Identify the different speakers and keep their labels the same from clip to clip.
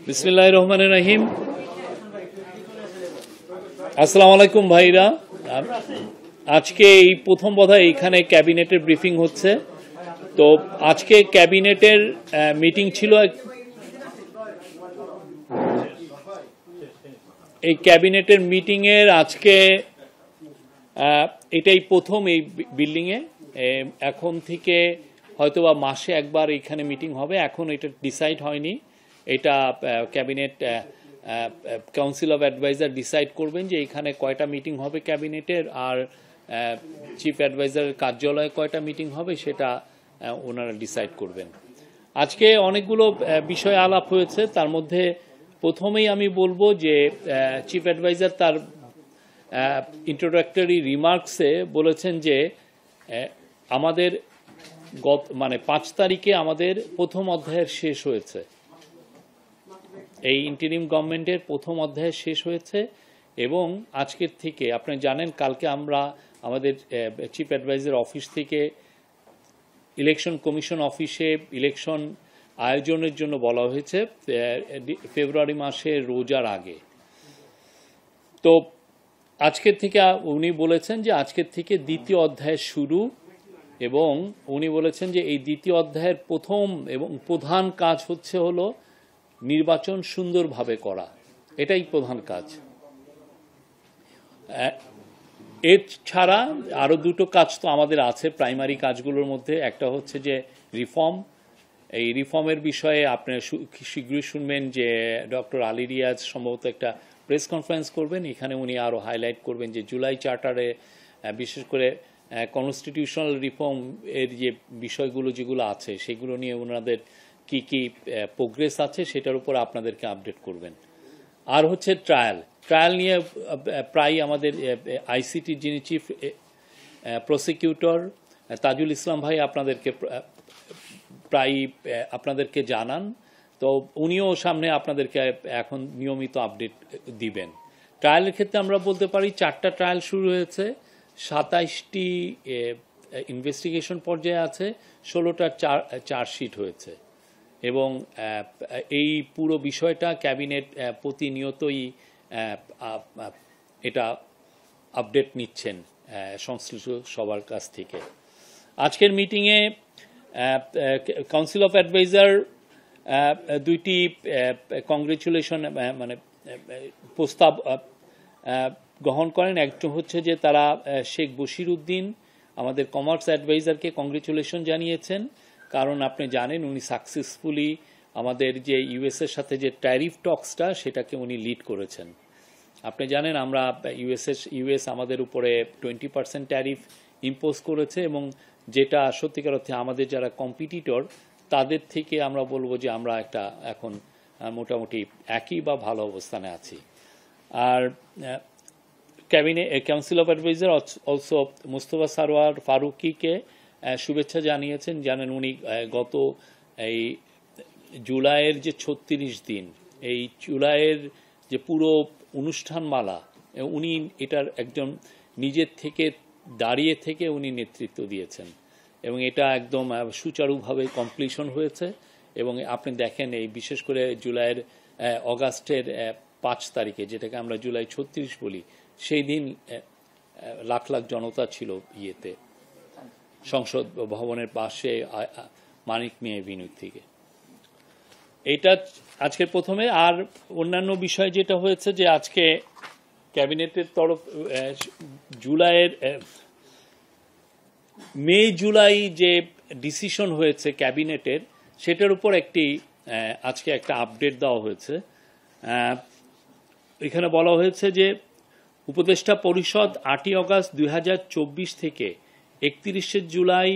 Speaker 1: বিসমিল্লাহির রহমানির রহিম। আসসালামু আলাইকুম ভাইরা। আজকে এই প্রথম বোধহয় এইখানে ক্যাবিনেটের ব্রিফিং হচ্ছে। তো আজকে ক্যাবিনেটের মিটিং ছিল। এই ক্যাবিনেটের মিটিংয়ের আজকে এটাই প্রথম এই বিল্ডিংয়ে। এখন থেকে হয়তোবা মাসে একবার এখানে মিটিং হবে। এখন এটা ডিসাইড হয়নি। এটা cabinet council of adviser decide করবেন যে এখানে কয়টা মিটিং হবে ক্যাবিনেটের, আর চিফ অ্যাডভাইজারের কার্যালয়ে কয়টা মিটিং হবে সেটা ওনারা ডিসাইড করবেন। আজকে অনেকগুলো বিষয় আলাপ হয়েছে। তার মধ্যে প্রথমেই আমি বলবো যে চিফ অ্যাডভাইজার তার ইন্ট্রোডাক্টরি রিমার্কসে বলেছেন যে আমাদের মানে 5 তারিখে আমাদের প্রথম অধ্যায়ের শেষ হয়েছে। এই ইন্টারিম গভর্নমেন্টের প্রথম অধ্যায় শেষ হয়েছে এবং আজকের থেকে আপনি জানেন কালকে আমরা আমাদের চিফ অ্যাডভাইজার অফিস থেকে ইলেকশন কমিশন অফিসে ইলেকশন আয়োজনের জন্য বলা হয়েছে ফেব্রুয়ারি মাসে রোজার আগে। তো আজকের থেকে উনি বলেছেন যে আজকের থেকে দ্বিতীয় অধ্যায় শুরু, এবং উনি বলেছেন যে এই দ্বিতীয় অধ্যায়ের প্রথম এবং প্রধান কাজ হলো নির্বাচন সুন্দরভাবে করা। এটাই প্রধান কাজ। এর ছাড়া আরও দুটো কাজ তো আমাদের আছে প্রাইমারি কাজগুলোর মধ্যে। একটা হচ্ছে যে রিফর্ম। এই রিফর্মের বিষয়ে আপনারা শীঘ্রই শুনবেন যে ডক্টর আলী রিয়াজ সম্ভবত একটা প্রেস কনফারেন্স করবেন। এখানে উনি আরও হাইলাইট করবেন যে জুলাই চার্টারে বিশেষ করে কনস্টিটিউশনাল রিফর্ম এর যে বিষয়গুলো যেগুলো আছে সেগুলো নিয়ে ওনাদের কি কি প্রোগ্রেস আছে সেটার উপর আপনাদেরকে আপডেট করবেন। আর হচ্ছে ট্রায়াল নিয়ে প্রায় আমাদের আইসিটির যিনি চিফ প্রসিকিউটর তাজুল ইসলাম ভাই আপনাদেরকে জানান। তো উনিও সামনে আপনাদেরকে এখন নিয়মিত আপডেট দিবেন। ট্রায়ালের ক্ষেত্রে আমরা বলতে পারি 4টা ট্রায়াল শুরু হয়েছে, 27টি ইনভেস্টিগেশন পর্যায়ে আছে, 16টা চার্জশিট হয়েছে এবং এই পুরো বিষয়টা ক্যাবিনেট প্রতিনিয়তই এটা আপডেট নিচ্ছেন সংশ্লিষ্ট সবার কাছ থেকে। আজকের মিটিংয়ে কাউন্সিল অফ অ্যাডভাইজার দুইটি কংগ্রেচুলেশন মানে প্রস্তাব গ্রহণ করেন। একটা হচ্ছে যে তারা শেখ বশির উদ্দিন আমাদের কমার্স অ্যাডভাইজারকে কংগ্রেচুলেশন জানিয়েছেন, কারণ আপনি জানেন উনি সাকসেসফুলি আমাদের যে ইউএসের সাথে যে ট্যারিফ টক্সটা সেটাকে উনি লিড করেছেন। আপনি জানেন আমরা ইউএস আমাদের উপরে 20% ট্যারিফ ইম্পোজ করেছে, এবং যেটা সত্যিকার অর্থে আমাদের যারা কম্পিটিটর তাদের থেকে আমরা বলবো যে আমরা একটা এখন মোটামুটি একই বা ভালো অবস্থানে আছি। আর council of adviser also Mustafa Sarwar ফারুকিকে শুভেচ্ছা জানিয়েছেন। জানেন উনি গত এই জুলাইয়ের যে 36 দিন, এই জুলাইয়ের যে পুরো অনুষ্ঠানমালা উনি এটার একজন নিজের থেকে দাঁড়িয়ে থেকে উনি নেতৃত্ব দিয়েছেন এবং এটা একদম সুচারুভাবে কমপ্লিশন হয়েছে। এবং আপনি দেখেন এই বিশেষ করে জুলাইয়ের অগাস্টের 5 তারিখে, যেটাকে আমরা জুলাই 36 বলি, সেই দিন লাখ লাখ জনতা ছিল ইয়েতে সংসদ ভবনের পাশে মানিক মিয়া এভিনিউ থেকে। এটা আজকের প্রথমে। আর অন্যান্য বিষয় যেটা হয়েছে যে আজকে ক্যাবিনেটের তরফ জুলাইয়ের মে জুলাই যে ডিসিশন হয়েছে ক্যাবিনেটের সেটার উপর আজকে একটা আপডেট দেওয়া হয়েছে। এখানে বলা হয়েছে যে উপদেষ্টা পরিষদ 8ই অগাস্ট 2024 থেকে 31শে জুলাই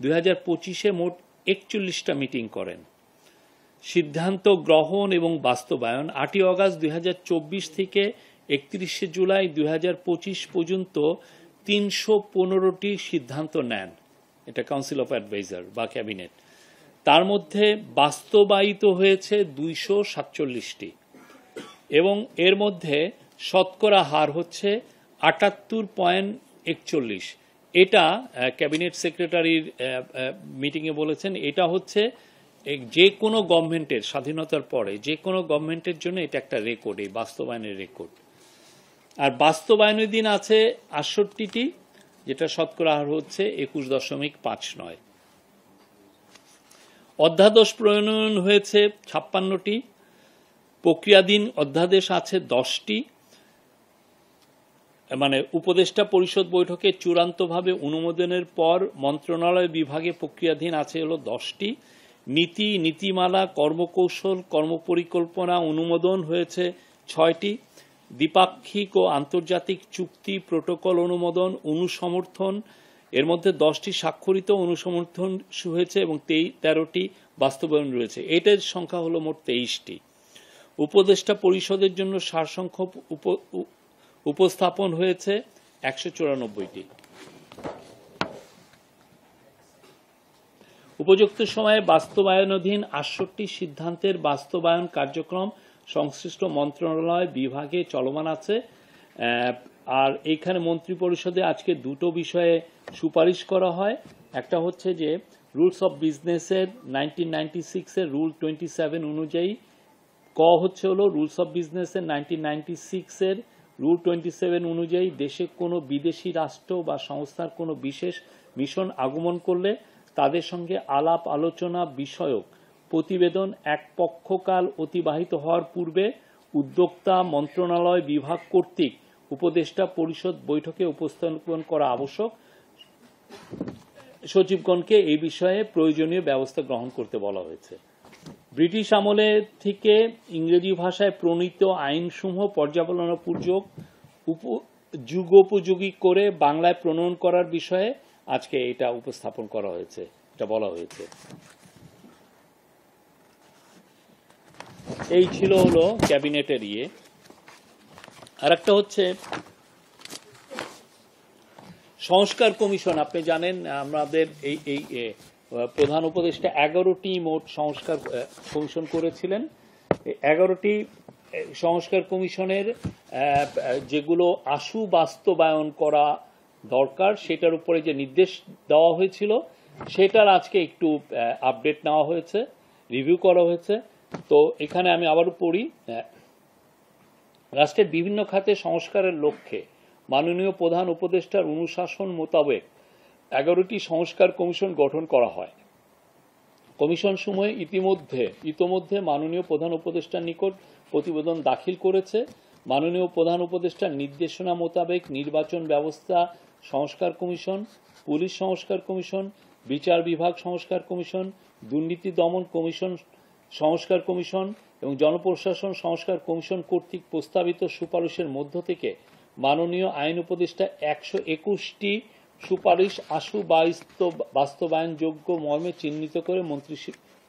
Speaker 1: 2025-এ মোট 41টা মিটিং করেন। সিদ্ধান্ত গ্রহণ এবং বাস্তবায়ন 8ই অগাস্ট 2024 থেকে 31শে জুলাই 2025 পর্যন্ত 315টি সিদ্ধান্ত নেন এটা কাউন্সিল অফ অ্যাডভাইজার বা ক্যাবিনেট। তার মধ্যে বাস্তবায়িত হয়েছে 247টি এবং এর মধ্যে শতকরা হার হচ্ছে 78.41। এটা ক্যাবিনেট সেক্রেটারির মিটিংয়ে বলেছেন এটা হচ্ছে যে কোনো গভর্নমেন্টের স্বাধীনতার পরে যে কোনো গভর্নমেন্টের জন্য এটা একটা রেকর্ড, এই বাস্তবায়নের রেকর্ড। আর বাস্তবায়নের দিন আছে ৬৮টি, যেটা শতকরা হার হচ্ছে ২১.৫৯। অধ্যাদেশ প্রণয়ন হয়েছে ৫৬টি, প্রক্রিয়াধীন অধ্যাদেশ আছে ১০টি, মানে উপদেষ্টা পরিষদ বৈঠকে চূড়ান্তভাবে অনুমোদনের পর মন্ত্রণালয় বিভাগে প্রক্রিয়াধীন আছে হলো 10টি। নীতি, নীতিমালা, কর্মকৌশল, কর্মপরিকল্পনা অনুমোদন হয়েছে 6টি। দ্বিপাক্ষিক ও আন্তর্জাতিক চুক্তি, প্রোটোকল অনুমোদন, অনুসমর্থন, এর মধ্যে 10টি স্বাক্ষরিত অনুসমর্থন হয়েছে এবং 13টি বাস্তবায়ন রয়েছে। এটার সংখ্যা হলো মোট 23টি। উপদেষ্টা পরিষদের জন্য সারসংখ্য উপস্থাপন হয়েছে 194টি। উপযুক্ত সময়ে বাস্তবায়নাধীন 68টি সিদ্ধান্তের বাস্তবায়ন কার্যক্রম সংশ্লিষ্ট মন্ত্রণালয় বিভাগে চলমান আছে। আর এইখানে মন্ত্রিপরিষদে আজকে দুটো বিষয়ে সুপারিশ করা হয়। একটা হচ্ছে যে রুলস অফ বিজনেসের 1996 এর রুল 27 অনুযায়ী, ক হচ্ছে হলো রুলস অফ বিজনেসের 1996 এর রুল 27 অনুযায়ী দেশে কোনো বিদেশি রাষ্ট্র বা সংস্থার কোনো বিশেষ মিশন আগমন করলে তাদের সঙ্গে আলাপ আলোচনা বিষয়ক প্রতিবেদন এক পক্ষকাল অতিবাহিত হওয়ার পূর্বে উদ্যোক্তা মন্ত্রণালয় বিভাগ কর্তৃক উপদেষ্টা পরিষদ বৈঠকে উপস্থাপন করা আবশ্যক। সচিবগণকে এই বিষয়ে প্রয়োজনীয় ব্যবস্থা গ্রহণ করতে বলা হয়েছে। ব্রিটিশ আমলে থেকে ইংরেজি ভাষায় প্রণীত আইনসমূহ পর্যালোচনাপূর্বক যুগোপযোগী করে বাংলায় প্রণয়ন করার বিষয়ে আজকে এটা উপস্থাপন করা হয়েছে, এটা বলা হয়েছে। এই ছিল হলো ক্যাবিনেটের ইয়ে। আর একটা হচ্ছে সংস্কার কমিশন। আপনি জানেন আমাদের এই প্রধান উপদেষ্টা 11টি মোট সংস্কার কমিশন করেছিলেন। 11টি সংস্কার কমিশনের যেগুলো আশু বাস্তবায়ন করা দরকার সেটার উপরে যে নির্দেশ দেওয়া হয়েছিল সেটার আজকে একটু আপডেট নেওয়া হয়েছে, রিভিউ করা হয়েছে। তো এখানে আমি আবারও পড়ি। রাষ্ট্রের বিভিন্ন খাতে সংস্কারের লক্ষ্যে মাননীয় প্রধান উপদেষ্টার অনুশাসন মোতাবেক 11টি সংস্কার কমিশন গঠন করা হয়। কমিশন সমূহ ইতোমধ্যে মাননীয় প্রধান উপদেষ্টার নিকট প্রতিবেদন দাখিল করেছে। মাননীয় প্রধান উপদেষ্টার নির্দেশনা মোতাবেক নির্বাচন ব্যবস্থা সংস্কার কমিশন, পুলিশ সংস্কার কমিশন, বিচার বিভাগ সংস্কার কমিশন, দুর্নীতি দমন কমিশন সংস্কার কমিশন এবং জনপ্রশাসন সংস্কার কমিশন কর্তৃক প্রস্তাবিত সুপারিশের মধ্য থেকে মাননীয় আইন উপদেষ্টা 121টি সুপারিশ আশু বাস্তবায়নযোগ্য মর্মে চিহ্নিত করে মন্ত্রী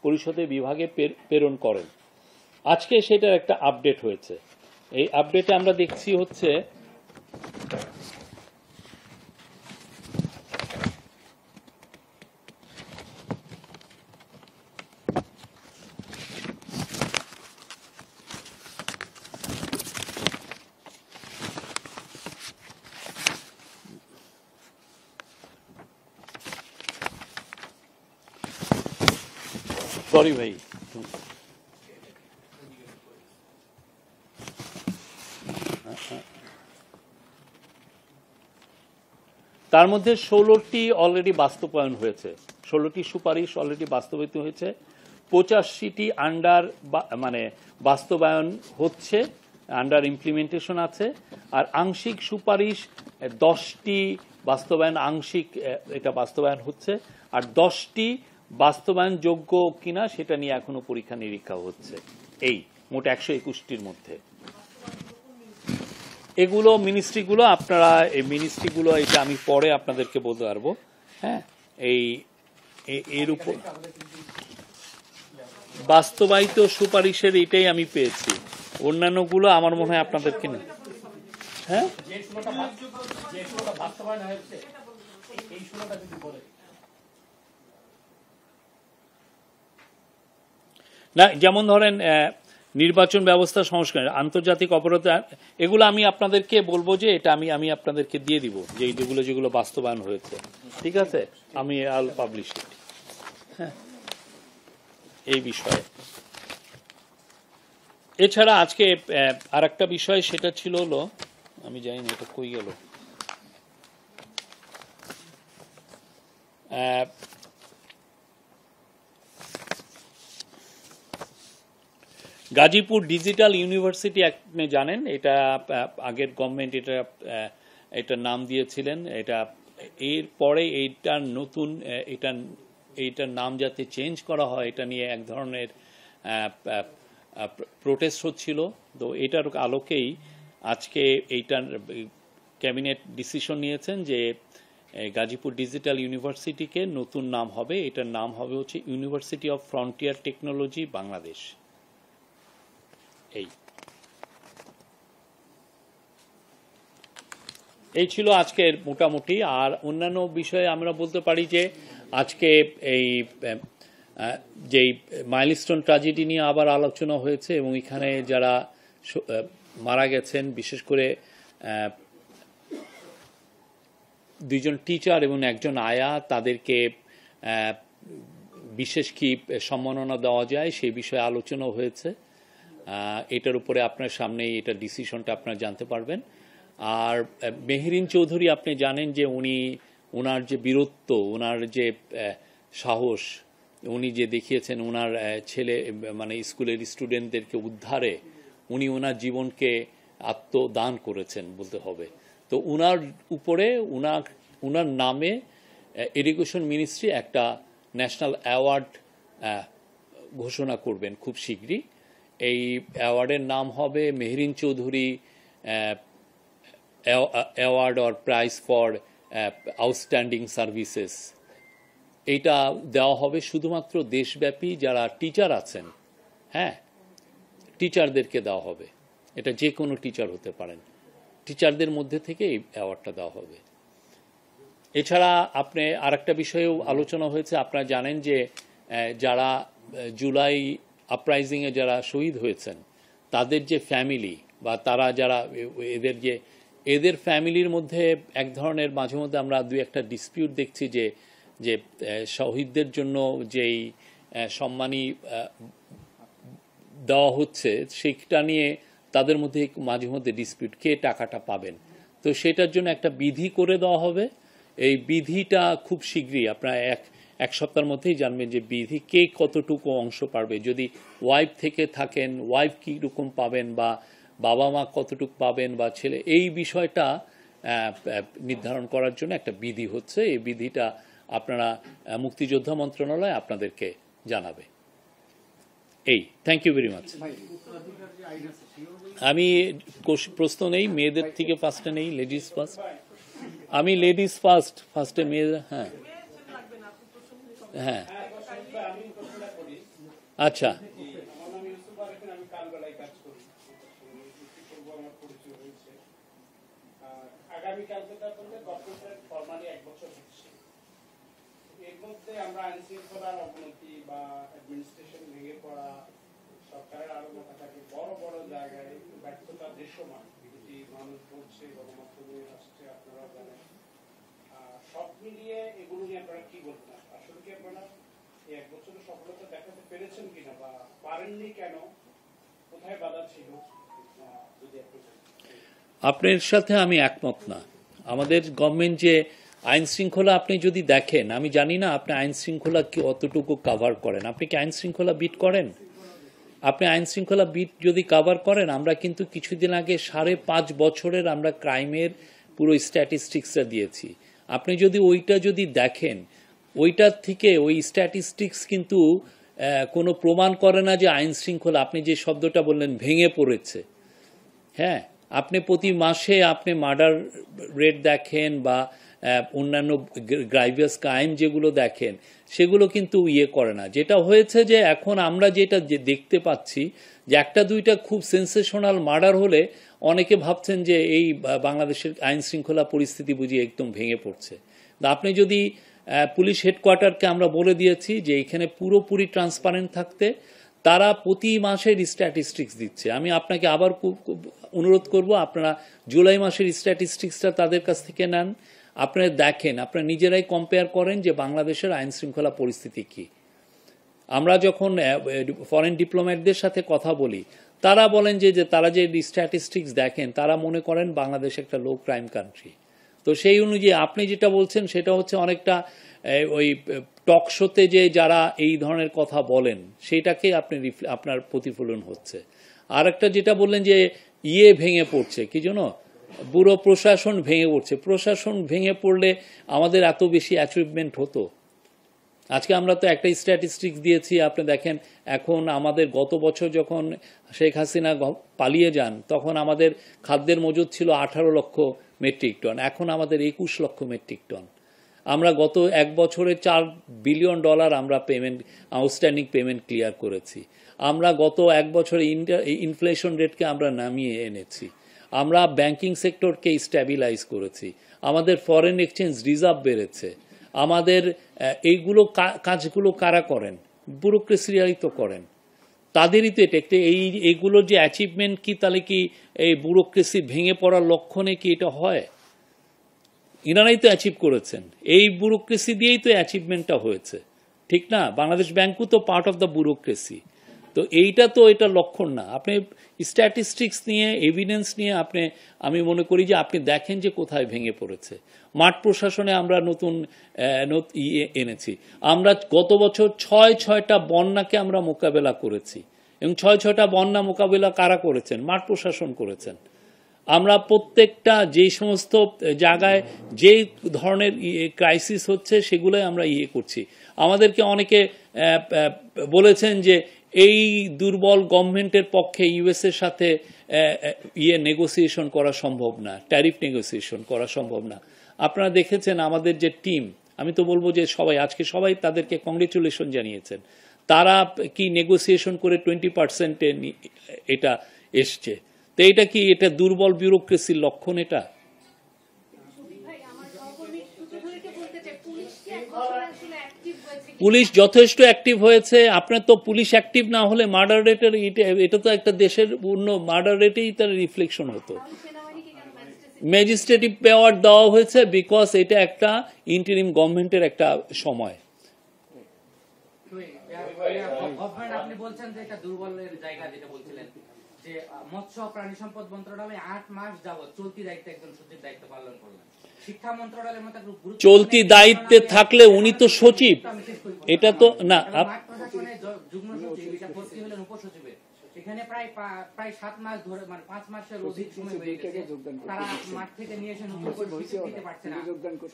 Speaker 1: পরিষদের বিভাগে প্রেরণ করেন। আজকে সেটার একটা আপডেট হয়েছে। এই আপডেটে আমরা দেখছি হচ্ছে সরি ভাই, তার মধ্যে 16টি অলরেডি বাস্তবায়ন হয়েছে, 16টি সুপারিশ অলরেডি বাস্তবায়িত হয়েছে। 85টি আন্ডার মানে বাস্তবায়ন হচ্ছে, আন্ডার ইমপ্লিমেন্টেশন আছে। আর আংশিক সুপারিশ 10টি বাস্তবায়ন, আংশিক এটা বাস্তবায়ন হচ্ছে। আর 10টি বাস্তবায়নযোগ্য কিনা সেটা নিয়ে এখনো পরীক্ষা নিরীক্ষা হচ্ছে। এই মোট 121টির মধ্যে এগুলো মিনিস্ট্রিগুলো, আপনারা এই মিনিস্ট্রিগুলো এটা আমি পরে আপনাদেরকে বলতে পারবো। হ্যাঁ, এর উপর বাস্তবায়িত সুপারিশের এটাই আমি পেয়েছি, অন্যান্যগুলো আমার মনে হয় আপনাদেরকে না। হ্যাঁ, না, যেমন ধরেন নির্বাচন ব্যবস্থা সংস্কার, আন্তর্জাতিক অপরাধ, এগুলো আমি আপনাদেরকে বলবো যে এটা আমি আপনাদেরকে দিয়ে দিব, যে যেগুলো বাস্তবায়ন হয়েছে। ঠিক আছে, আমি আল পাবলিশ ইট। হ্যাঁ, এই বিষয়ে। এছাড়া আজকে আর একটা বিষয় সেটা ছিল হলো, আমি জানি না এটা কই গেল, গাজীপুর ডিজিটাল ইউনিভার্সিটি আপনি জানেন, এটা আগের গভর্নমেন্ট এটার নাম দিয়েছিলেন। এটা এর পরে এইটার নতুন এইটার নাম যাতে চেঞ্জ করা হয় এটা নিয়ে এক ধরনের প্রোটেস্ট হচ্ছিল। তো এটার আলোকেই আজকে এইটার ক্যাবিনেট ডিসিশন নিয়েছেন যে গাজীপুর ডিজিটাল ইউনিভার্সিটিকে নতুন নাম হবে, এটার নাম হবে হচ্ছে university of frontier technology Bangladesh. এই ছিল আজকের মোটামুটি। আর অন্যান্য বিষয়ে আমরা বলতে পারি যে আজকে এই যেই মাইলস্টোন ট্র্যাজেডি নিয়ে আবার আলোচনা হয়েছে এবং এখানে যারা মারা গেছেন, বিশেষ করে দুইজন টিচার এবং একজন আয়া, তাদেরকে বিশেষ কি সম্মাননা দেওয়া যায় সেই বিষয়ে আলোচনা হয়েছে। এটার উপরে আপনার সামনেই এটা ডিসিশনটা আপনারা জানতে পারবেন। আর মেহেরিন চৌধুরী আপনি জানেন যে ওনার যে বীরত্ব, ওনার যে সাহস উনি যে দেখিয়েছেন, ওনার ছেলে মানে স্কুলের স্টুডেন্টদেরকে উদ্ধারে উনি ওনার জীবনকে আত্মদান করেছেন বলতে হবে। তো ওনার উপরে ওনার নামে এডুকেশন মিনিস্ট্রি একটা ন্যাশনাল অ্যাওয়ার্ড ঘোষণা করবেন খুব শীঘ্রই। এই অ্যাওয়ার্ডের নাম হবে Meherin Chowdhury award or prize for outstanding services. এইটা দেওয়া হবে শুধুমাত্র দেশব্যাপী যারা টিচার আছেন, হ্যাঁ, টিচারদেরকে দেওয়া হবে। এটা যে কোনো টিচার হতে পারেন, টিচারদের মধ্যে থেকে এই অ্যাওয়ার্ডটা দেওয়া হবে। এছাড়া আপনি আর একটা বিষয়েও আলোচনা হয়েছে, আপনারা জানেন যে যারা জুলাই আপরাইজিংয়ে যারা শহীদ হয়েছেন তাদের যে ফ্যামিলি বা তারা যারা এদের ফ্যামিলির মধ্যে এক ধরনের মাঝে মধ্যে আমরা দুই একটা ডিসপিউট দেখছি যে শহীদদের জন্য যেই সম্মানী দেওয়া হচ্ছে সেটা নিয়ে তাদের মধ্যে মাঝে মধ্যে ডিসপিউট, কে টাকাটা পাবেন। তো সেটার জন্য একটা বিধি করে দেওয়া হবে। এই বিধিটা খুব শীঘ্রই আপনারা এক সপ্তাহের মধ্যেই জানবেন যে বিধি কে কতটুকু অংশ পারবে। যদি ওয়াইফ থেকে থাকেন, ওয়াইফ কী রকম পাবেন, বা বাবা মা কতটুকু পাবেন, বা ছেলে, এই বিষয়টা নির্ধারণ করার জন্য একটা বিধি হচ্ছে। এই বিধিটা আপনারা মুক্তিযোদ্ধা মন্ত্রণালয় আপনাদেরকে জানাবে। Thank you very much. আমি প্রশ্ন নেই, মেয়েদের থেকে ফার্স্টে নেই, লেডিস ফার্স্ট। আমি লেডিস ফার্স্টে মেয়ে। হ্যাঁ হ্যাঁ, আচ্ছা।
Speaker 2: আমরা আইন শৃঙ্খলার অবনতি বা অ্যাডমিনিস্ট্রেশন ভেঙে পড়া, সরকারের আরো থাকে বড় বড় জায়গায় ব্যর্থতা দৃশ্যমান, যেটি মানুষ বলছে, গণমাধ্যমে আসছে, আপনারা জানেন। সব মিলিয়ে এগুলো নিয়ে আপনারা কি বলবেন? আসলে কি আপনারা এই এক বছরের সফলতা দেখাতে পেরেছেন কিনা, বা পারেননি কেন, কোথায় বাধা ছিল? যদি
Speaker 1: আপনার সাথে আমি একমত না। আমাদের গভর্নমেন্ট যে আইন শৃঙ্খলা আপনি যদি দেখেন, আমি জানি না আপনি আইন শৃঙ্খলা কি অতটুকু কাভার করেন। আপনি কি আইন শৃঙ্খলা বিট করেন? আপনি আইন শৃঙ্খলা বিট যদি কাভার করেন, আমরা কিন্তু কিছুদিন আগে 5.5 বছরের আমরা ক্রাইমের পুরো স্ট্যাটিস্টিক্সটা দিয়েছি। আপনি যদি ওইটা যদি দেখেন, ওইটার থেকে ওই স্ট্যাটিস্টিক্স কিন্তু কোনো প্রমাণ করে না যে আইন শৃঙ্খলা, আপনি যে শব্দটা বললেন, ভেঙে পড়েছে। হ্যাঁ, আপনি প্রতি মাসে আপনি মার্ডার রেট দেখেন বা অন্যান্য গ্রাইভিয়াস ক্রাইম যেগুলো দেখেন, সেগুলো কিন্তু করে না। যেটা হয়েছে যে এখন আমরা যেটা দেখতে পাচ্ছি যে একটা দুইটা খুব সেন্সেশনাল মার্ডার হলে অনেকে ভাবছেন যে এই বাংলাদেশের আইন শৃঙ্খলা পরিস্থিতি বুঝি একদম ভেঙে পড়ছে। আপনি যদি পুলিশ হেডকোয়ার্টারকে আমরা বলে দিয়েছি যে এখানে পুরোপুরি ট্রান্সপারেন্ট থাকতে, তারা প্রতি মাসের স্ট্যাটিস্টিক্স দিচ্ছে। আমি আপনাকে আবার অনুরোধ করব, আপনারা জুলাই মাসের স্ট্যাটিস্টিক্সটা তাদের কাছ থেকে নেন, আপনারা দেখেন, আপনারা নিজেরাই কম্পেয়ার করেন যে বাংলাদেশের আইন শৃঙ্খলা পরিস্থিতি কি। আমরা যখন ফরেন ডিপ্লোম্যাটদের সাথে কথা বলি, তারা বলেন যে তারা যে স্ট্যাটিস্টিক্স দেখেন, তারা মনে করেন বাংলাদেশ একটা লো ক্রাইম কান্ট্রি। তো সেই অনুযায়ী আপনি যেটা বলছেন সেটা হচ্ছে অনেকটা ওই টক শোতে যে যারা এই ধরনের কথা বলেন সেটাকে আপনার প্রতিফলন হচ্ছে। আর একটা যেটা বললেন যে ভেঙে পড়ছে, কি জন্য পুরো প্রশাসন ভেঙে পড়ছে। প্রশাসন ভেঙে পড়লে আমাদের এত বেশি অ্যাচিভমেন্ট হতো? আজকে আমরা তো একটা স্ট্যাটিস্টিক্স দিয়েছি, আপনি দেখেন এখন আমাদের গত বছর যখন শেখ হাসিনা পালিয়ে যান তখন আমাদের খাদ্যের মজুদ ছিল 18 লক্ষ মেট্রিক টন, এখন আমাদের 21 লক্ষ মেট্রিক টন। আমরা গত এক বছরে $4 বিলিয়ন আমরা আউটস্ট্যান্ডিং পেমেন্ট ক্লিয়ার করেছি। আমরা গত এক বছরে ইনফ্লেশন রেটকে আমরা নামিয়ে এনেছি। আমরা ব্যাংকিং সেক্টরকে স্ট্যাবিলাইজ করেছি। আমাদের ফরেন এক্সচেঞ্জ রিজার্ভ বেড়েছে। আমাদের কাজগুলো কারা করেন? ব্যুরোক্রেসিরাই তো করেন, তাদেরই তো এটা এইগুলোর যে অ্যাচিভমেন্ট কি, তাহলে কি এই ব্যুরোক্রেসি ভেঙে পড়ার লক্ষণে কি এটা হয়? ইনারাই তো অ্যাচিভ করেছেন, এই ব্যুরোক্রেসি দিয়েই তো অ্যাচিভমেন্টটা হয়েছে, ঠিক না? বাংলাদেশ ব্যাংকও তো পার্ট অফ দ্য ব্যুরোক্রেসি। তো এটা লক্ষণ না। আপনি স্ট্যাটিস্টিক্স নিয়ে, এভিডেন্স নিয়ে আমি মনে করি যে আপনি দেখেন যে কোথায় ভেঙে পড়েছে। মাঠ প্রশাসনে আমরা নতুন এনেছি। আমরা গত বছর 6টা বন্যাকে আমরা মোকাবেলা করেছি, এবং 6টা বন্যা মোকাবেলা কারা করেছেন? মাঠ প্রশাসন করেছেন। আমরা প্রত্যেকটা যেই সমস্ত জায়গায় যে ধরনের ক্রাইসিস হচ্ছে সেগুলোই আমরা করছি। আমাদেরকে অনেকে বলেছেন যে এই দুর্বল গভর্নমেন্টের পক্ষে ইউএস এর সাথে নেগোসিয়েশন করা সম্ভব না, ট্যারিফ নেগোসিয়েশন করা সম্ভব না। আপনারা দেখেছেন আমাদের যে টিম, আমি তো বলবো যে আজকে সবাই তাদেরকে কংগ্রেচুলেশন জানিয়েছেন। তারা কি নেগোসিয়েশন করে 20% এটা এসছে। তো এটা দুর্বল ব্যুরোক্রেসির লক্ষণ? এটা পুলিশ যথেষ্ট অ্যাক্টিভ হয়েছে। আপনার তো পুলিশ অ্যাক্টিভ না হলে মার্ডার রেটের এটা তো একটা দেশের পূর্ণ মার্ডার রেটেই তার রিফ্লেকশন হতো। ম্যাজিস্ট্রেটিভ পাওয়ার দেওয়া হয়েছে বিকজ এটা একটা ইন্টারিম গভর্নমেন্টের একটা সময়।
Speaker 3: আপনি বলছেন যে এটা দুর্বলের জায়গা, যেটা বলছিলেন যে মৎস্য প্রাণী সম্পদ মন্ত্রণালয় 8 মাস যাবত চলতি দায়িত্বে একজন সচিব দায়িত্ব পালন করলেন। শিক্ষা মন্ত্রণালয়ের মতো
Speaker 1: চলতি দায়িত্বে থাকলে উনি তো সচিব, এটা তো না।
Speaker 3: প্রশাসনে যুগ্ম সচিব, এটা ভর্তি হলেন উপসচিবের। এখানে প্রায় 7 মাস ধরে, মানে 5 মাসের অধিক সময় হয়ে গেছে, তারা মাঠ থেকে নিয়ে এসে নতুন করে দিতে পারছে না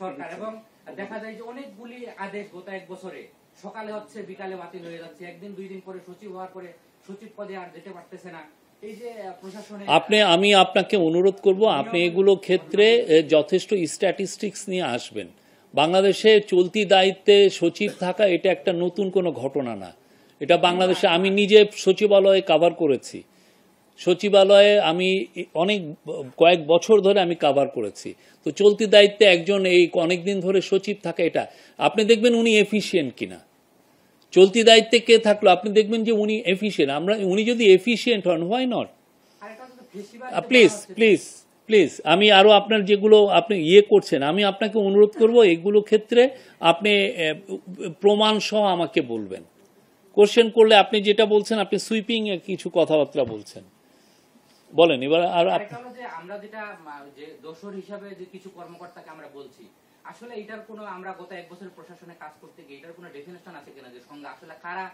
Speaker 3: সরকার। এবং দেখা যায় যে অনেকগুলি আদেশ গত এক বছরে সকালে হচ্ছে, বিকালে বাতিল হয়ে যাচ্ছে, একদিন 2 দিন পরে সচিব হওয়ার পরে সচিব পদে আর যেতে পারতেছে না।
Speaker 1: আমি আপনাকে অনুরোধ করব, আপনি এগুলো ক্ষেত্রে যথেষ্ট স্ট্যাটিস্টিক্স নিয়ে আসবেন। বাংলাদেশে চলতি দায়িত্বে সচিব থাকা এটা একটা নতুন কোনো ঘটনা না। এটা বাংলাদেশে আমি নিজে সচিবালয়ে কভার করেছি। সচিবালয়ে আমি কয়েক বছর ধরে আমি কভার করেছি। তো চলতি দায়িত্বে একজন অনেকদিন ধরে সচিব থাকা, এটা আপনি দেখবেন উনি এফিশিয়েন্ট কিনা। চলতি দায়িত্বে কে থাকলো, আপনি দেখবেন যে উনি এফিশিয়েন্ট। উনি যদি এফিশিয়েন্ট হন, হোয়াই নট? প্লিজ আমি আরো আপনার যেগুলো আপনি করছেন, আমি আপনাকে অনুরোধ করব এগুলো ক্ষেত্রে আপনি প্রমাণ সহ আমাকে বলবেন। কোশ্চেন করলে আপনি যেটা বলছেন, আপনি সুইপিং এর কিছু কথাবার্তা বলছেন, বলেন এবার। আর
Speaker 3: আমরা যেটা দোষর হিসাবে যে কিছু কর্মকর্তাকে আমরা বলছি, আসলে এটার কোনো, আমরা গত 1 বছর প্রশাসনে কাজ করতে গিয়ে এটার কোনো ডেফিনেশন আছে কিনা যে সঙ্গে আসলে কারা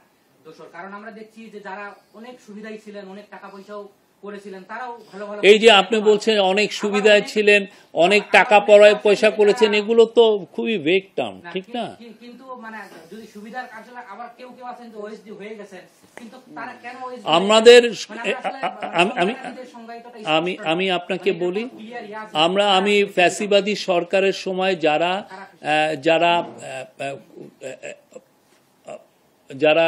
Speaker 3: দোষর? কারণ আমরা দেখছি যে যারা অনেক সুবিধাই ছিলেন, অনেক টাকা পয়সাও করেছিলেন, তারাও ভালো ভালো,
Speaker 1: এই যে আপনি বলছেন অনেক সুবিধায় ছিলেন, অনেক টাকা পয়সা করেছেন, এগুলো তো খুবই ভেগ টার্ম, ঠিক না?
Speaker 3: কিন্তু মানে যদি সুবিধার আসলে আবার কেউ আছেন যে ওএসডি হয়ে গেছেন, কিন্তু তারা কেন ওএসডি?
Speaker 1: আমাদের আমি আপনাকে বলি, আমি ফ্যাসিবাদী সরকারের সময় যারা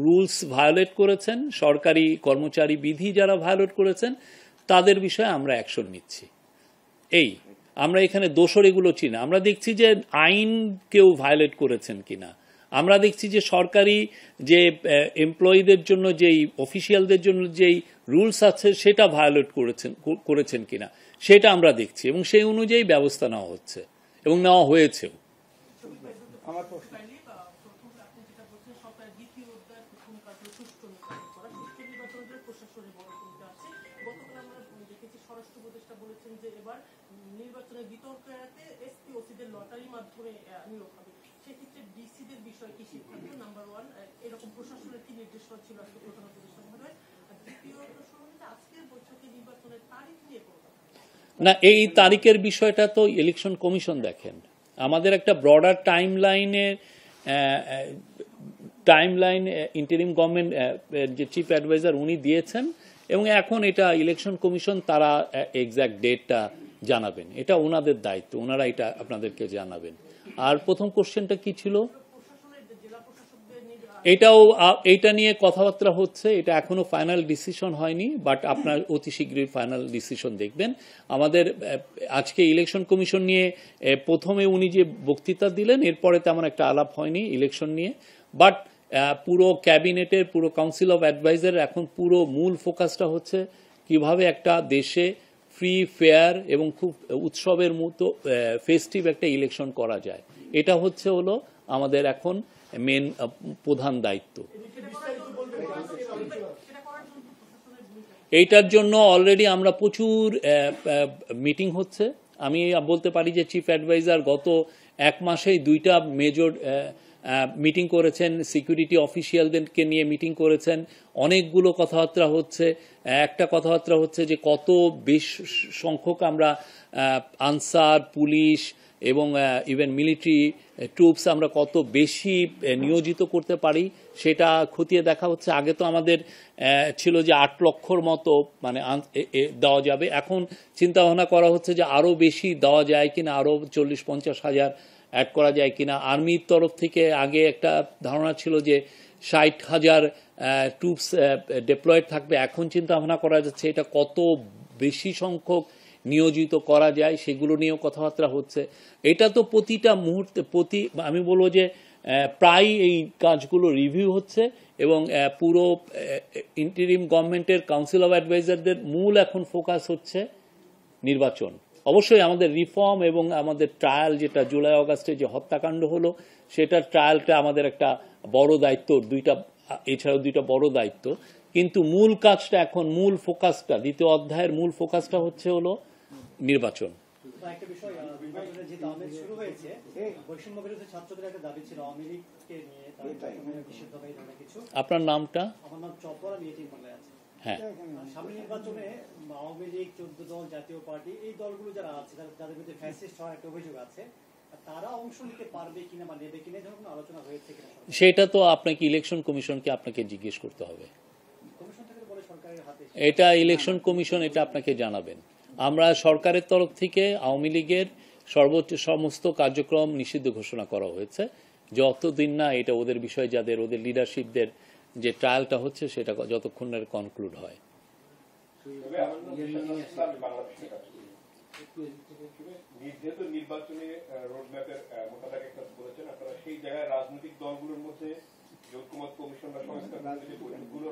Speaker 1: রুলস ভায়োলেট করেছেন, সরকারি কর্মচারী বিধি যারা ভায়োলেট করেছেন, তাদের বিষয়ে আমরা অ্যাকশন নিচ্ছি। আমরা এখানে দোষর এগুলো চিনি। আমরা দেখছি যে আইন কেউ ভায়োলেট করেছেন কিনা, আমরা দেখছি যে সরকারি যে এমপ্লয়ীদের জন্য যেই অফিসিয়ালদের জন্য যেই রুলস আছে সেটা ভায়োলেট করেছেন কিনা সেটা আমরা দেখছি, এবং সেই অনুযায়ী ব্যবস্থা নেওয়া হচ্ছে এবং নেওয়া হয়েছেও।
Speaker 4: আমার প্রশ্ন উপদেষ্টা বলেছেন যে এবার নির্বাচনের বিতর্ক এড়াতে এসপি ওসিদের লটারির মাধ্যমে নিয়োগ হবে। সেক্ষেত্রে ডিসিদের বিষয় কি সিদ্ধান্ত? নাম্বার 1, এরকম প্রশাসনের কি নির্দেশনা ছিল আজকে প্রধান উপদেষ্টা মহোদয়? আর দ্বিতীয় প্রশ্ন হচ্ছে আজকের বৈঠকে নির্বাচনের তারিখ নিয়ে কোনো কথা
Speaker 1: না, এই তারিখের বিষয়টা তো ইলেকশন কমিশন দেখেন। আমাদের একটা ব্রডার টাইমলাইন ইন্টারিম গভর্নমেন্ট যে চিফ অ্যাডভাইজার উনি দিয়েছেন, এবং এখন এটা ইলেকশন কমিশন তারা এক্সাক্ট ডেটটা জানাবেন। এটা ওনাদের দায়িত্ব, ওনারা এটা আপনাদেরকে জানাবেন। আর প্রথম কোশ্চেনটা কি ছিল? এইটা নিয়ে কথাবার্তা হচ্ছে, এটা এখনো ফাইনাল ডিসিশন হয়নি, বাট আপনার অতি শীঘ্রই ফাইনাল ডিসিশন দেখবেন। আমাদের আজকে ইলেকশন কমিশন নিয়ে প্রথমে উনি যে বক্তৃতা দিলেন, এরপরে তেমন একটা আলাপ হয়নি ইলেকশন নিয়ে, বাট পুরো ক্যাবিনেটের, পুরো কাউন্সিল অফ অ্যাডভাইজার এখন পুরো মূল ফোকাসটা হচ্ছে কিভাবে একটা দেশে ফ্রি, ফেয়ার এবং খুব উৎসবের মতো ফেস্টিভ একটা ইলেকশন করা যায়। এটা হলো আমাদের এখন মেন প্রধান দায়িত্ব। এইটার জন্য অলরেডি আমরা প্রচুর মিটিং হচ্ছে। আমি বলতে পারি যে চিফ অ্যাডভাইজার গত 1 মাসেই 2টা মেজর মিটিং করেছেন, সিকিউরিটি অফিসিয়ালদেরকে নিয়ে মিটিং করেছেন, অনেকগুলো কথাবার্তা হচ্ছে। একটা কথাবার্তা হচ্ছে যে কত বেশি সংখ্যক আমরা আনসার, পুলিশ এবং ইভেন মিলিটারি ট্রুপস আমরা কত বেশি নিয়োজিত করতে পারি সেটা খতিয়ে দেখা হচ্ছে। আগে তো আমাদের ছিল যে 8 লক্ষর মতো মানে দেওয়া যাবে, এখন চিন্তা ভাবনা করা হচ্ছে যে আরও বেশি দেওয়া যায় কিনা, আরও 40-50 হাজার অ্যাড করা যায় কিনা। আর্মির তরফ থেকে আগে একটা ধারণা ছিল যে 60,000 ট্রুপস ডিপ্লয়েড থাকবে, এখন চিন্তা ভাবনা করা যাচ্ছে এটা কত বেশি সংখ্যক নিয়োজিত করা যায়, সেগুলো নিয়েও কথাবার্তা হচ্ছে। এটা তো প্রতিটা মুহূর্তে আমি বলবো যে প্রায় এই কাজগুলো রিভিউ হচ্ছে, এবং পুরো ইন্টারিম গভর্নমেন্টের কাউন্সিল অফ অ্যাডভাইজারদের মূল এখন ফোকাস হচ্ছে নির্বাচন। অবশ্যই আমাদের রিফর্ম এবং আমাদের ট্রায়াল, যেটা জুলাই অগাস্টে যে হত্যাকাণ্ড হলো, সেটার ট্রায়ালটা আমাদের একটা বড় দায়িত্ব, এছাড়াও 2টা বড় দায়িত্ব। কিন্তু মূল কাজটা এখন, মূল ফোকাসটা, 2য় অধ্যায়ের মূল ফোকাসটা হলো নির্বাচন।
Speaker 5: একটা বিষয়, নির্বাচনের যে দাবি শুরু হয়েছে, বৈষম্য বিরোধী ছাত্রদের একটা দাবি ছিল আওয়ামী লীগকে নিয়ে নিষিদ্ধভাবে এই ধরনের কিছু।
Speaker 1: আপনার নামটা?
Speaker 5: আমার নাম চপরা, মিটিং মামলায় আছে।
Speaker 1: হ্যাঁ,
Speaker 5: সামনে নির্বাচনে আওয়ামী লীগ, 14 দল, জাতীয় পার্টি, এই দলগুলো যারা আছে যাদের বিরুদ্ধে ফ্যাসিস্ট হওয়ার একটা অভিযোগ আছে, তারা অংশ নিতে পারবে কিনা বা নেবে কিনা, ধরুন আলোচনা হয়েছে কিনা?
Speaker 1: সেটা তো আপনাকে ইলেকশন কমিশনকে আপনাকে জিজ্ঞেস করতে হবে।
Speaker 5: কমিশন থেকে বলে সরকারের হাতে,
Speaker 1: এটা ইলেকশন কমিশন এটা আপনাকে জানাবেন। আমরা সরকারের তরফ থেকে আওয়ামী লীগের সমস্ত কার্যক্রম নিষিদ্ধ ঘোষণা করা হয়েছে, যতদিন না এটা ওদের বিষয়, যাদের ওদের লিডারশিপদের যে ট্রায়ালটা হচ্ছে সেটা যতক্ষণ না কনক্লুড হয়।
Speaker 6: যেহেতু নির্বাচনে রোডম্যাপের মোতাবেক একটা বলেছেন আপনারা, সেই জায়গায় রাজনৈতিক দলগুলোর মধ্যে ঐক্যমত কমিশন বা সংস্কার বৈঠকগুলো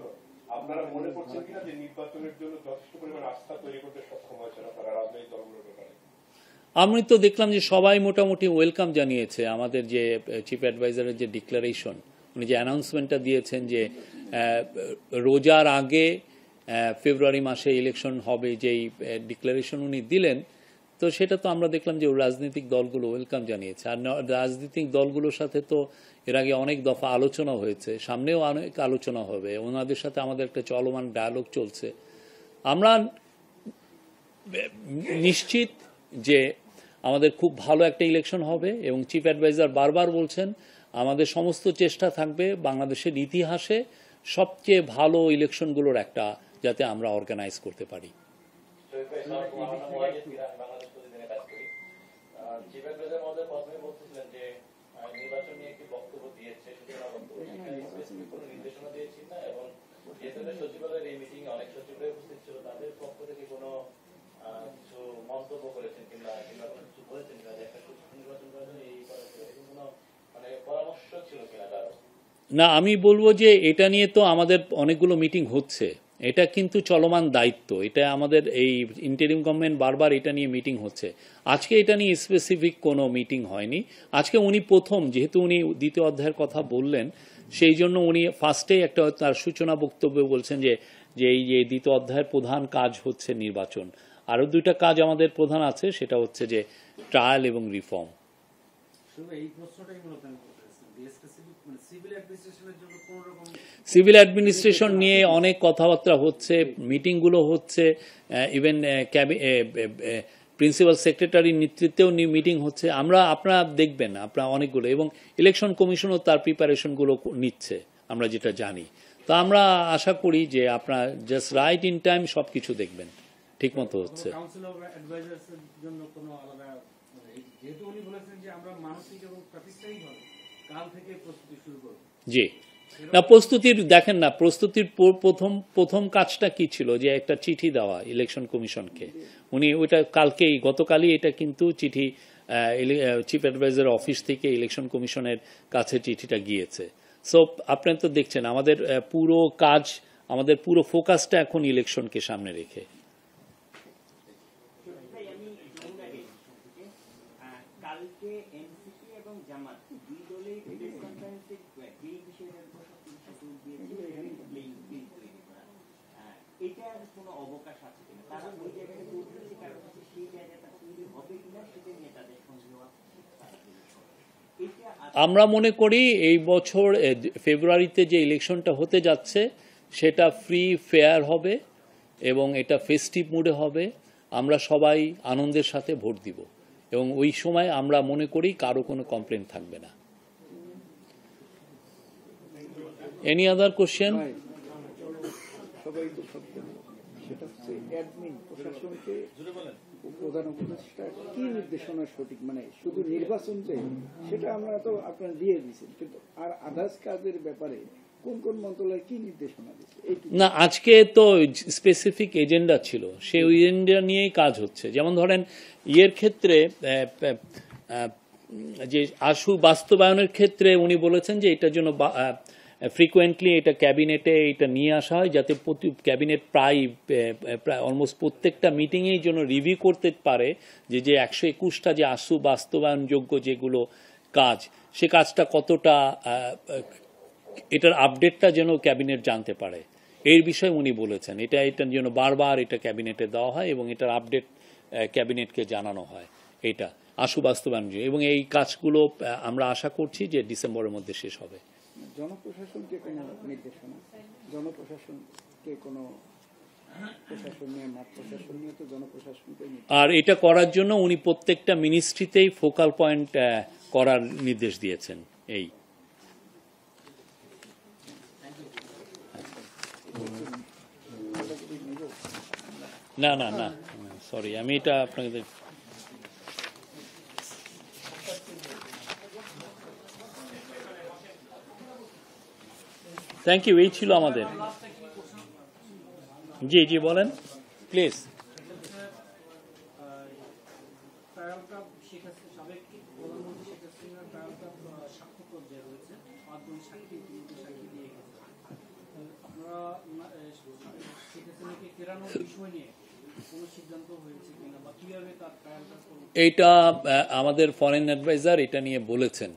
Speaker 6: আপনারা মনে করছেন কিনা যে নির্বাচনের জন্য যথেষ্ট পরিমাণ আস্থা তৈরি করতে সক্ষম হয়েছে না তারা রাজনৈতিক দলগুলোর ব্যাপারে?
Speaker 1: আমি তো দেখলাম যে সবাই মোটামুটি ওয়েলকাম জানিয়েছে আমাদের যে চিফ অ্যাডভাইজারের যে ডিক্লারেশন, উনি যে অ্যানাউন্সমেন্টটা দিয়েছেন যে রোজার আগে ফেব্রুয়ারি মাসে ইলেকশন হবে, যেই ডিক্লারেশন উনি দিলেন, তো সেটা তো আমরা দেখলাম যে রাজনৈতিক দলগুলো ওয়েলকাম জানিয়েছে। আর রাজনৈতিক দলগুলোর সাথে তো এর আগে অনেক দফা আলোচনা হয়েছে, সামনেও অনেক আলোচনা হবে, ওনাদের সাথে আমাদের একটা চলমান ডায়ালগ চলছে। আমরা নিশ্চিত যে আমাদের খুব ভালো একটা ইলেকশন হবে, এবং চিফ অ্যাডভাইজার বারবার বলছেন আমাদের সমস্ত চেষ্টা থাকবে বাংলাদেশের ইতিহাসে সবচেয়ে ভালো ইলেকশনগুলোর একটা যাতে আমরা অর্গানাইজ করতে পারি। না, আমি বলবো যে এটা নিয়ে তো আমাদের অনেকগুলো মিটিং হচ্ছে, এটা কিন্তু চলমান দায়িত্ব, এটা আমাদের এই ইন্টারিম গভর্নমেন্ট বারবার এটা নিয়ে মিটিং হচ্ছে। আজকে এটা নিয়ে স্পেসিফিক কোনো মিটিং হয়নি। আজকে উনি প্রথম, যেহেতু উনি 2য় অধ্যায়ের কথা বললেন, সেই জন্য উনি ফার্স্টেই একটা তার সূচনা বক্তব্য বলছেন যে এই যে 2য় অধ্যায়ের প্রধান কাজ হচ্ছে নির্বাচন। আরও 2টা কাজ আমাদের প্রধান আছে, সেটা হচ্ছে যে ট্রায়াল এবং রিফর্ম।
Speaker 7: এই প্রশ্নটাই মূলত আমি করতে চাচ্ছিলাম, সিভিল অ্যাডমিনিস্ট্রেশনের জন্য কোন রকম
Speaker 1: সিভিল অ্যাডমিনিস্ট্রেশন নিয়ে অনেক কথাবার্তা হচ্ছে, মিটিংগুলো হচ্ছে, ইভেন প্রিন্সিপাল সেক্রেটারির নেতৃত্বেও মিটিং হচ্ছে। আপনারা দেখবেন আপনারা অনেকগুলো, এবং ইলেকশন কমিশনও তার প্রিপারেশনগুলো নিচ্ছে আমরা যেটা জানি। তো আমরা আশা করি যে আপনারা জাস্ট রাইট ইন টাইম সব কিছু দেখবেন ঠিক মতো হচ্ছে।
Speaker 7: কাউন্সিল অফ অ্যাডভাইজার্স এর জন্য কোনো আলাদা, যেহেতু উনি বলেছেন যে আমরা মানসিক এবং প্রাতিষ্ঠানিকভাবে কাল থেকে প্রস্তুতি শুরু করব।
Speaker 1: জি, না প্রস্তুতির দেখেন না, প্রস্তুতির প্রথম কাজটা কি ছিল, যে একটা চিঠি দেওয়া ইলেকশন কমিশনকে। উনি ওইটা গতকালই এটা কিন্তু চিঠি চিফ অ্যাডভাইজার অফিস থেকে ইলেকশন কমিশনের কাছে চিঠিটা গিয়েছে। সো আপনারা তো দেখছেন আমাদের পুরো কাজ, আমাদের পুরো ফোকাসটা এখন ইলেকশনকে সামনে রেখে।
Speaker 8: কালকে এনসিপি এবং জামাত দুই দলেই প্রেস কনফারেন্সে এই বিষয়ের উপর জোর দিয়েছে। এটার কোনো অবকাশ আছে কিনা, তারা ওই জায়গায় বলতেছে, কারণ হচ্ছে সেই জায়গাটা তৈরি হবে কিনা সেটা নিয়ে তাদের সন্দেহ আছে।
Speaker 1: আমরা মনে করি এই বছর ফেব্রুয়ারিতে যে ইলেকশনটা হতে যাচ্ছে সেটা ফ্রি ফেয়ার হবে এবং এটা ফেস্টিভ মুডে হবে। আমরা সবাই আনন্দের সাথে ভোট দিব এবং ওই সময় আমরা মনে করি কারো কোনো কমপ্লেন থাকবে না। Any other question?
Speaker 9: সবাই তো সত্য, সেটা হচ্ছে অ্যাডমিন প্রশাসনকে প্রধান উপদেষ্টা কি নির্দেশনা সঠিক, মানে শুধু নির্বাচনতে সেটা আমরা তো আপনারা দিয়ে দিচ্ছেন, কিন্তু আর আদার্স কাজের ব্যাপারে কোন কোন মন্ত্রণালয় কি নির্দেশনা দিচ্ছে?
Speaker 1: না, আজকে তো স্পেসিফিক এজেন্ডা ছিল, সেই এজেন্ডা নিয়েই কাজ হচ্ছে। যেমন ধরেন ইয়ের ক্ষেত্রে যে আশু বাস্তবায়নের ক্ষেত্রে উনি বলেছেন যে এটার জন্য ফ্রিকোয়েন্টলি এটা ক্যাবিনেটে এটা নিয়ে আসা হয়, যাতে ক্যাবিনেট প্রায় অলমোস্ট প্রত্যেকটা মিটিংয়েই জন্য রিভিউ করতে পারে যে 121টা যে আশু বাস্তবায়নযোগ্য যেগুলো কাজ, সে কাজটা কতটা, এটার আপডেটটা যেন ক্যাবিনেট জানতে পারে। এর বিষয়ে উনি বলেছেন এটার জন্য বারবার এটা ক্যাবিনেটে দেওয়া হয় এবং এটার আপডেট ক্যাবিনেটকে জানানো হয়, এটা আশু বাস্তবায়ন। এবং এই কাজগুলো আমরা আশা করছি যে ডিসেম্বরের মধ্যে শেষ হবে।
Speaker 9: জনপ্রশাসনকে কোনো নির্দেশনা, জনপ্রশাসনকে কোনো প্রশাসন নিয়ে, মাঠ প্রশাসন নিয়ে তো জনপ্রশাসনকে,
Speaker 1: আর এটা করার জন্য উনি প্রত্যেকটা মিনিস্ট্রিতেই ফোকাল পয়েন্ট করার নির্দেশ দিয়েছেন। এই না না না সরি, আমি এটা আপনাকে থ্যাংক ইউ। এই ছিল আমাদের। জি জি বলেন প্লিজ।
Speaker 7: সাবেক প্রধানমন্ত্রী শেখ হাসিনার সাক্ষ্য পর্যায়ে রয়েছে, 5 জন সাক্ষী দিয়ে গেছে। আপনারা শেখ হাসিনাকে ফেরানোর বিষয় নিয়ে কোনো সিদ্ধান্ত হয়েছে কিনা, বা কিভাবে তার ট্রায়ালটা করবে?
Speaker 1: এইটা আমাদের ফরেন অ্যাডভাইজার এটা নিয়ে বলেছেন।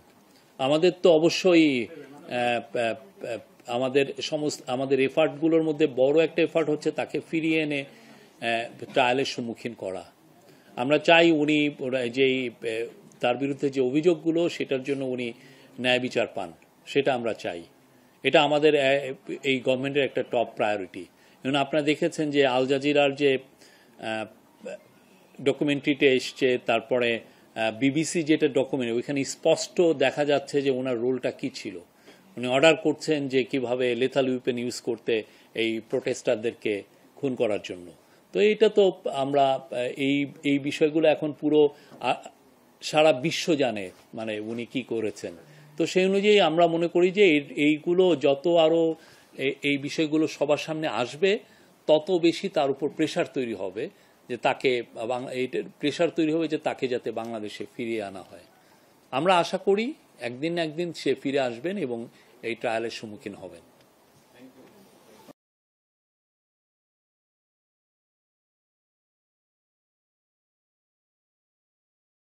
Speaker 1: আমাদের তো অবশ্যই আমাদের এফার্টগুলোর মধ্যে বড় একটা এফার্ট হচ্ছে তাকে ফিরিয়ে এনে ট্রায়ালের সম্মুখীন করা। আমরা চাই উনি যেই তার বিরুদ্ধে যে অভিযোগগুলো সেটার জন্য উনি ন্যায় বিচার পান, সেটা আমরা চাই। এটা আমাদের এই গভর্নমেন্টের একটা টপ প্রায়োরিটি। এবং আপনারা দেখেছেন যে আল জাজিরার যে ডকুমেন্টারিতে এসছে, তারপরে বিবিসি যেটা ডকুমেন্ট, ওইখানে স্পষ্ট দেখা যাচ্ছে যে ওনার রোলটা কি ছিল। উনি অর্ডার করছেন যে কিভাবে লেথাল উইপেন ইউজ করতে এই প্রোটেস্টারদেরকে খুন করার জন্য। তো এইটা তো আমরা এই বিষয়গুলো এখন পুরো সারা বিশ্ব জানে, মানে উনি কি করেছেন। তো সেই অনুযায়ী আমরা মনে করি যে এইগুলো যত আরও এই বিষয়গুলো সবার সামনে আসবে, তত বেশি তার উপর প্রেশার তৈরি হবে যে তাকে প্রেশার তৈরি হবে যে তাকে যাতে বাংলাদেশে ফিরিয়ে আনা হয়। আমরা আশা করি একদিন না একদিন সে ফিরে আসবেন এবং এই ট্রায়ালের সম্মুখীন হবেন।